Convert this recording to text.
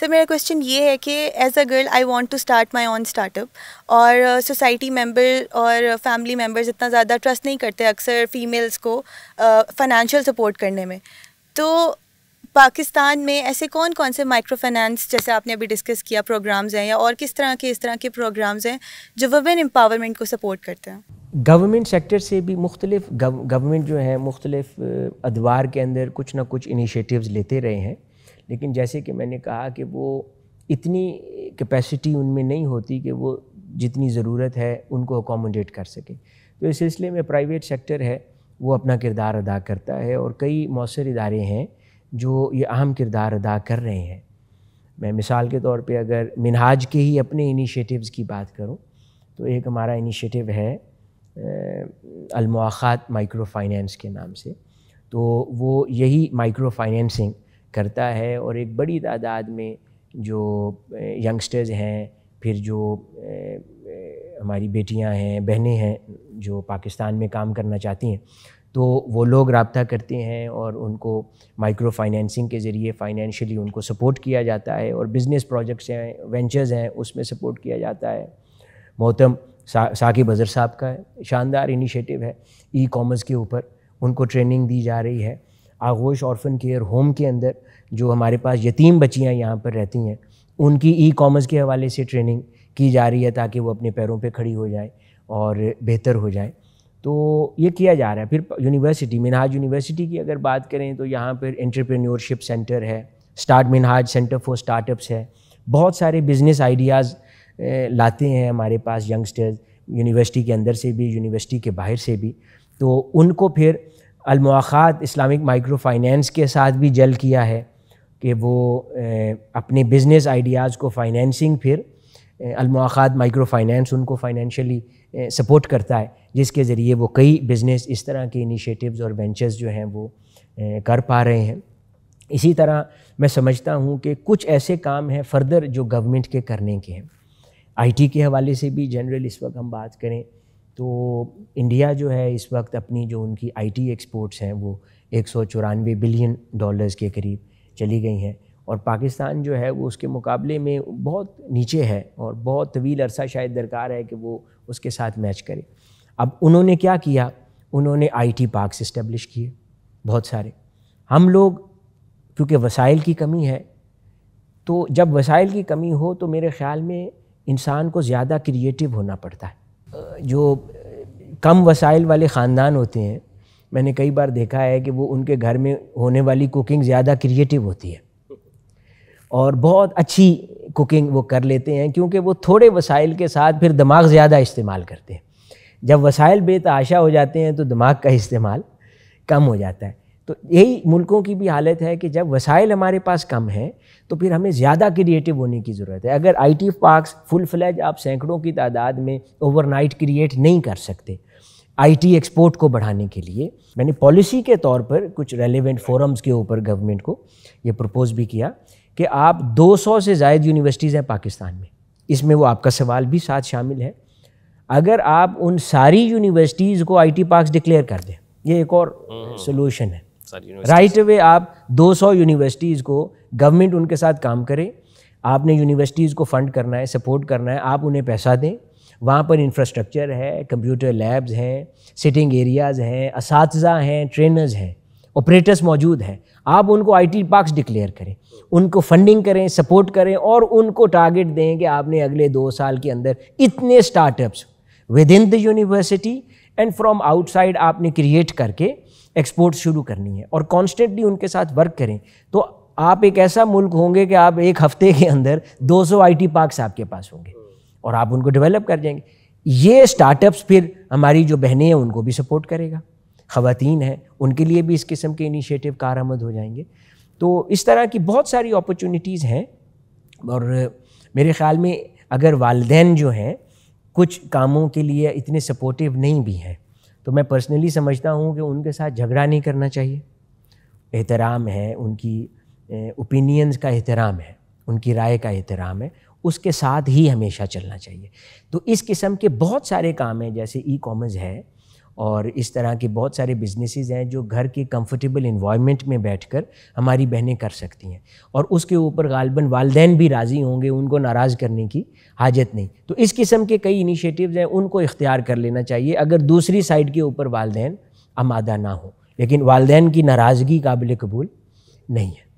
سر میرا کویشچن یہ ہے کہ as a girl I want to start my own startup, اور سوسائٹی ممبر اور فیملی ممبرز اتنا زیادہ ٹرسٹ نہیں کرتے اکثر فیمیلس کو فائنینشیل سپورٹ کرنے میں. تو پاکستان میں ایسے کون کون سے مائکرو فائنانس جیسے آپ نے ابھی ڈسکس کیا پروگرامز ہیں، یا اور کس طرح کے پروگرامز ہیں جو ویمن امپاورمنٹ کو سپورٹ کرتے ہیں؟ گورنمنٹ سیکٹر سے بھی مختلف گورنمنٹ جو ہے مختلف ادوار کے اندر کچھ نہ کچھ انیشیٹیوز لیتے رہے ہیں، لیکن جیسے کہ میں نے کہا کہ وہ اتنی کیپیسٹی ان میں نہیں ہوتی کہ وہ جتنی ضرورت ہے ان کو اکوموڈیٹ کر سکیں. تو اس سلسلے میں پرائیویٹ سیکٹر ہے وہ اپنا کردار ادا کرتا ہے، اور کئی مؤثر ادارے ہیں جو یہ اہم کردار ادا کر رہے ہیں. میں مثال کے طور پہ اگر منہاج کے ہی اپنے انیشیٹیوز کی بات کروں تو ایک ہمارا انیشیٹیو ہے المواخات مائکرو فائنینس کے نام سے. تو وہ یہی مائکرو فائنینسنگ کرتا ہے، اور ایک بڑی تعداد میں جو ینگسٹرز ہیں، پھر جو ہماری بیٹیاں ہیں، بہنیں ہیں جو پاکستان میں کام کرنا چاہتی ہیں، تو وہ لوگ رابطہ کرتے ہیں اور ان کو مائکرو فائنینسنگ کے ذریعے فائنینشلی ان کو سپورٹ کیا جاتا ہے، اور بزنس پروجیکٹس ہیں، وینچرز ہیں، اس میں سپورٹ کیا جاتا ہے. محترم ثاقب اظہر صاحب کا شاندار انیشیٹو ہے ای کامرس کے اوپر، ان کو ٹریننگ دی جا رہی ہے. آغوش آرفن کیئر ہوم کے اندر جو ہمارے پاس یتیم بچیاں یہاں پر رہتی ہیں، ان کی ای کامرس کے حوالے سے ٹریننگ کی جا رہی ہے تاکہ وہ اپنے پیروں پہ کھڑی ہو جائیں اور بہتر ہو جائیں. تو یہ کیا جا رہا ہے. پھر یونیورسٹی منہاج یونیورسٹی کی اگر بات کریں تو یہاں پر انٹرپرینیورشپ سینٹر ہے، start Minhaj centre for start ups ہے. بہت سارے بزنس آئیڈیاز لاتے ہیں ہمارے پاس ینگسٹرز، یونیورسٹی کے اندر سے بھی، یونیورسٹی کے باہر سے بھی. تو ان کو پھر المواخات اسلامک مائکرو فائنینس کے ساتھ بھی جل کیا ہے کہ وہ اپنے بزنس آئیڈیاز کو فائنینسنگ، پھر المواخات مائکرو فائنینس ان کو فائنینشلی سپورٹ کرتا ہے، جس کے ذریعے وہ کئی بزنس اس طرح کے انیشیٹیوز اور وینچرز جو ہیں وہ کر پا رہے ہیں. اسی طرح میں سمجھتا ہوں کہ کچھ ایسے کام ہیں فردر جو گورنمنٹ کے کرنے کے ہیں. آئی ٹی کے حوالے سے بھی جنرل اس وقت ہم بات کریں تو انڈیا جو ہے اس وقت اپنی جو ان کی آئی ٹی ایکسپورٹس ہیں وہ $194 بلین کے قریب چلی گئی ہیں، اور پاکستان جو ہے وہ اس کے مقابلے میں بہت نیچے ہے، اور بہت طویل عرصہ شاید درکار ہے کہ وہ اس کے ساتھ میچ کرے. اب انہوں نے کیا کیا، انہوں نے آئی ٹی پارکس اسٹیبلش کیے بہت سارے. ہم لوگ کیونکہ وسائل کی کمی ہے، تو جب وسائل کی کمی ہو تو میرے خیال میں انسان کو زیادہ کریٹیو ہونا پڑتا ہے. جو کم وسائل والے خاندان ہوتے ہیں، میں نے کئی بار دیکھا ہے کہ وہ ان کے گھر میں ہونے والی کوکنگ زیادہ کریٹیو ہوتی ہے، اور بہت اچھی کوکنگ وہ کر لیتے ہیں کیونکہ وہ تھوڑے وسائل کے ساتھ پھر دماغ زیادہ استعمال کرتے ہیں. جب وسائل بے تحاشا ہو جاتے ہیں تو دماغ کا استعمال کم ہو جاتا ہے. تو یہی ملکوں کی بھی حالت ہے کہ جب وسائل ہمارے پاس کم ہیں تو پھر ہمیں زیادہ کریٹیو ہونے کی ضرورت ہے. اگر آئی ٹی پارکس فل فلیج آپ سینکڑوں کی تعداد میں اوور نائٹ کریٹ نہیں کر سکتے. آئی ٹی ایکسپورٹ کو بڑھانے کے لیے میں نے پالیسی کے طور پر کچھ ریلیونٹ فورمز کے اوپر گورنمنٹ کو یہ پرپوز بھی کیا کہ آپ 200 سے زائد یونیورسٹیز ہیں پاکستان میں، اس میں وہ آپ کا سوال بھی ساتھ شامل ہے. اگر آپ ان ساری یونیورسٹیز کو آئی ٹی پارکس ڈکلیئر کر دیں، یہ ایک اور سولوشن ہے. رائٹ اوے آپ 200 یونیورسٹیز کو گورنمنٹ ان کے ساتھ کام کرے، آپ نے یونیورسٹیز کو فنڈ کرنا ہے، سپورٹ کرنا ہے، آپ انہیں پیسہ دیں. وہاں پر انفراسٹرکچر ہے، کمپیوٹر لیبز ہیں، سٹنگ ایریاز ہیں، اساتذہ ہیں، ٹرینرز ہیں، آپریٹرز موجود ہیں. آپ ان کو آئی ٹی پارکس ڈکلیئر کریں، ان کو فنڈنگ کریں، سپورٹ کریں، اور ان کو ٹارگٹ دیں کہ آپ نے اگلے 2 سال کے اندر اتنے start ups with in the university and from out side آپ نے کریٹ کر کے ایکسپورٹ شروع کرنی ہے، اور کانسٹنٹلی ان کے ساتھ ورک کریں. تو آپ ایک ایسا ملک ہوں گے کہ آپ ایک ہفتے کے اندر 200 آئی ٹی پارکس آپ کے پاس ہوں گے، اور آپ ان کو ڈیولپ کر جائیں گے. یہ اسٹارٹ اپس پھر ہماری جو بہنیں ہیں ان کو بھی سپورٹ کرے گا، خواتین ہیں ان کے لیے بھی اس قسم کے انیشیٹو کارآمد ہو جائیں گے. تو اس طرح کی بہت ساری اپرچونیٹیز ہیں، اور میرے خیال میں اگر والدین جو ہیں کچھ کاموں کے لیے اتنے سپورٹیو نہیں بھی ہیں تو میں پرسنلی سمجھتا ہوں کہ ان کے ساتھ جھگڑا نہیں کرنا چاہیے. احترام ہے، ان کی اوپینینز کا احترام ہے، ان کی رائے کا احترام ہے، اس کے ساتھ ہی ہمیشہ چلنا چاہیے. تو اس قسم کے بہت سارے کام ہیں، جیسے ای کامرس ہے، اور اس طرح کے بہت سارے بزنسز ہیں جو گھر کے کمفرٹیبل انوائرمنٹ میں بیٹھ کر ہماری بہنیں کر سکتی ہیں، اور اس کے اوپر غالباً والدین بھی راضی ہوں گے، ان کو ناراض کرنے کی حاجت نہیں. تو اس قسم کے کئی انیشیٹیوز ہیں، ان کو اختیار کر لینا چاہیے اگر دوسری سائڈ کے اوپر والدین آمادہ نہ ہوں، لیکن والدین کی ناراضگی قابل قبول نہیں ہے.